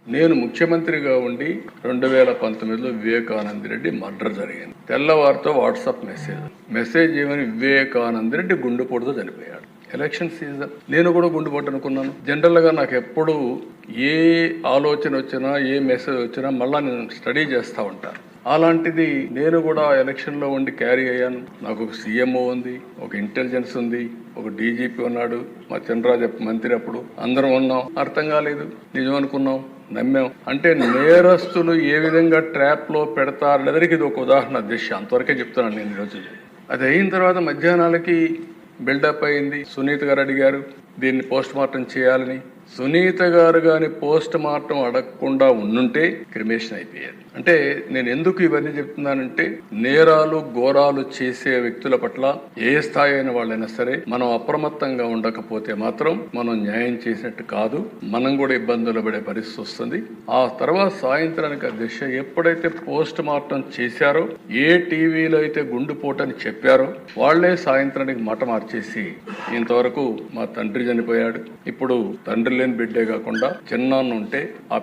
నేను ముఖ్యమంత్రిగా ఉండి 2019లో వివేకానంద రెడ్డి మర్డర్ జరిగింది. తెల్లవారితో వాట్సాప్ మెసేజ్ ఏమని, వివేకానంద రెడ్డి గుండెపోటుతో చనిపోయాడు. ఎలక్షన్ సీజన్, నేను కూడా గుండెపోటు అనుకున్నాను. జనరల్గా నాకు ఎప్పుడు ఏ ఆలోచన వచ్చినా, ఏ మెసేజ్ వచ్చినా మళ్ళీ నేను స్టడీ చేస్తూ ఉంటాను. అలాంటిది నేను కూడా ఎలక్షన్లో ఉండి క్యారీ అయ్యాను. నాకు ఒక సీఎంఓ ఉంది, ఒక ఇంటెలిజెన్స్ ఉంది, ఒక డీజీపీ ఉన్నాడు, మా చంద్రరాజు మంత్రి, అప్పుడు అందరం ఉన్నాం. అర్థం కాలేదు, నిజం అనుకున్నాం, నమ్మాం. అంటే నేరస్తులు ఏ విధంగా ట్రాప్లో పెడతారనేదానికి ఇది ఒక ఉదాహరణ. దిశ అంతవరకే చెప్తున్నాను నేను ఈరోజు. అది అయిన తర్వాత మధ్యాహ్నాలకి బిల్డప్ అయింది. సునీత గారు అడిగారు దీన్ని పోస్ట్ మార్టం చేయాలని. సునీత గారు కానీ పోస్ట్ మార్టం అడగకుండా ఉండుంటే క్రిమేషన్ అయిపోయేది. అంటే నేను ఎందుకు ఇవన్నీ చెప్తున్నానంటే, నేరాలు ఘోరాలు చేసే వ్యక్తుల పట్ల ఏ స్థాయి అయిన వాళ్ళైనా సరే మనం అప్రమత్తంగా ఉండకపోతే మాత్రం మనం న్యాయం చేసినట్టు కాదు, మనం కూడా ఇబ్బందులు పడే పరిస్థితి వస్తుంది. ఆ తర్వాత సాయంత్రానికి అధ్యక్ష ఎప్పుడైతే పోస్ట్ మార్టం చేశారో, ఏ టీవీలో అయితే గుండెపోటని చెప్పారో వాళ్లే సాయంత్రానికి మాట మార్చేసి ఇంతవరకు మా తండ్రి చనిపోయాడు, ఇప్పుడు తండ్రి లేని బిడ్డే కాకుండా చిన్నాన్న ఉంటే ఆ